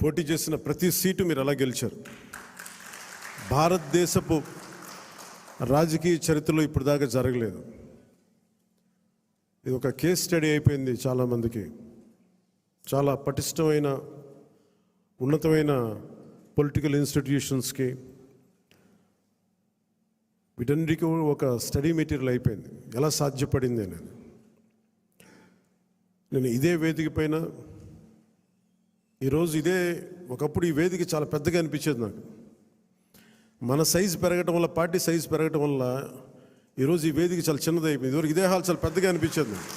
పోటీ చేసిన ప్రతి సీటు మీరు ఎలా గెలిచారు. భారతదేశపు రాజకీయ చరిత్రలో ఇప్పుడు దాకా జరగలేదు. ఇది ఒక కేస్ స్టడీ అయిపోయింది చాలామందికి. చాలా పటిష్టమైన ఉన్నతమైన పొలిటికల్ ఇన్స్టిట్యూషన్స్కి వీటన్నిటికీ ఒక స్టడీ మెటీరియల్ అయిపోయింది, ఎలా సాధ్యపడింది అనేది. నేను ఇదే వేదిక పైన ఈరోజు ఒకప్పుడు ఈ వేదిక చాలా పెద్దగా అనిపించేది నాకు. మన సైజు పెరగటం వల్ల, పార్టీ సైజు పెరగటం వల్ల ఈరోజు ఈ వేదిక చాలా చిన్నది అయిపోయింది. ఇదివరకు ఇదే హాల్ చాలా పెద్దగా అనిపించేది నాకు.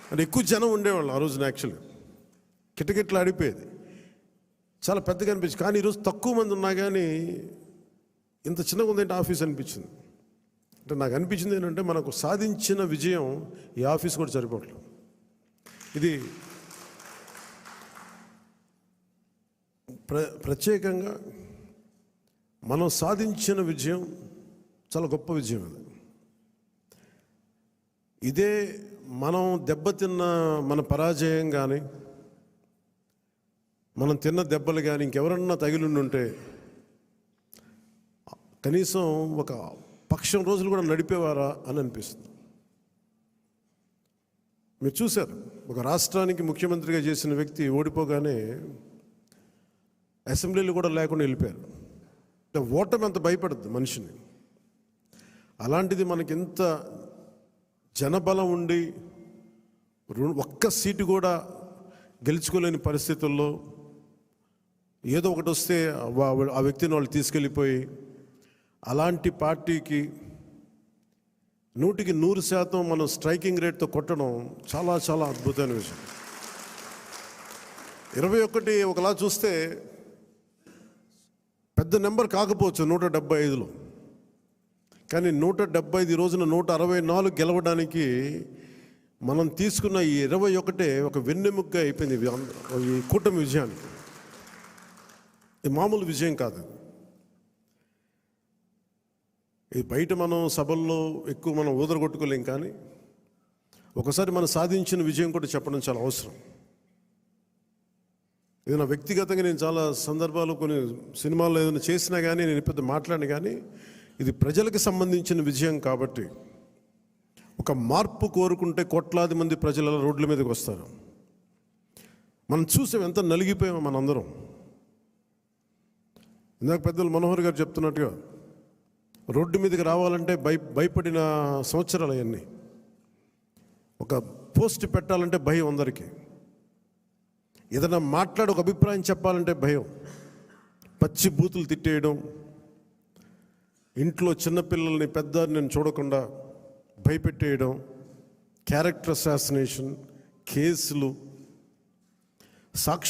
అంటే ఎక్కువ జనం ఉండేవాళ్ళు ఆ రోజున. యాక్చువల్గా కిటకిట్లు ఆడిపోయేది, చాలా పెద్దగా అనిపించింది. కానీ ఈరోజు తక్కువ మంది ఉన్నా కానీ ఇంత చిన్నగా ఉందంటే ఆఫీస్ అనిపించింది. అంటే నాకు అనిపించింది ఏంటంటే, మనకు సాధించిన విజయం ఈ ఆఫీస్ కూడా సరిపోవట్లేదు. ఇది ప్రత్యేకంగా మనం సాధించిన విజయం చాలా గొప్ప విజయం. అది ఇదే మనం దెబ్బతిన్న మన పరాజయం కానీ, మనం తిన్న దెబ్బలు కానీ ఇంకెవరన్నా తగిలిండుంటే కనీసం ఒక పక్షం రోజులు కూడా నడిపేవారా అని అనిపిస్తుంది. మీరు చూశారు, ఒక రాష్ట్రానికి ముఖ్యమంత్రిగా చేసిన వ్యక్తి ఓడిపోగానే అసెంబ్లీలు కూడా లేకుండా వెళ్ళిపోయారు. ఓటమి అంత భయపడుతుంది మనిషిని. అలాంటిది మనకింత జనబలం ఉండి ఒక్క సీటు కూడా గెలుచుకోలేని పరిస్థితుల్లో ఏదో ఒకటి వస్తే ఆ వ్యక్తిని వాళ్ళు తీసుకెళ్ళిపోయి, అలాంటి పార్టీకి 100% మనం స్ట్రైకింగ్ రేట్తో కొట్టడం చాలా చాలా అద్భుతమైన విషయం. 21 ఒకలా చూస్తే పెద్ద నెంబర్ కాకపోవచ్చు 175లో, కానీ 175 ఈ రోజున 164 గెలవడానికి మనం తీసుకున్న ఈ 21 ఒక వెన్నెముగ్గా అయిపోయింది ఈ కూటమి విజయానికి. ఇది మామూలు విజయం కాదు. ఇది బయట మనం సభల్లో ఎక్కువ మనం ఊదరగొట్టుకోలేం, కానీ ఒకసారి మనం సాధించిన విజయం కూడా చెప్పడం చాలా అవసరం. ఇది నా వ్యక్తిగతంగా నేను చాలా సందర్భాలు కొన్ని సినిమాల్లో ఏదైనా చేసినా కానీ, నేను పెద్ద మాట్లాడిన కానీ, ఇది ప్రజలకు సంబంధించిన విజయం కాబట్టి ఒక మార్పు కోరుకుంటే కోట్లాది మంది ప్రజల రోడ్ల మీదకి వస్తారు. మనం చూసాం ఎంత నలిగిపోయామో మనందరం. ఇందాక పెద్దలు మనోహర్ గారు చెప్తున్నట్టుగా రోడ్డు మీదకి రావాలంటే భయపడిన సంవత్సరాలు అవన్నీ. ఒక పోస్ట్ పెట్టాలంటే భయం అందరికీ. ఏదైనా ఒక అభిప్రాయం చెప్పాలంటే భయం. పచ్చి బూతులు తిట్టేయడం, ఇంట్లో చిన్నపిల్లల్ని పెద్దని చూడకుండా భయపెట్టేయడం, క్యారెక్టర్ అసాసినేషన్ కేసులు, సాక్షాత్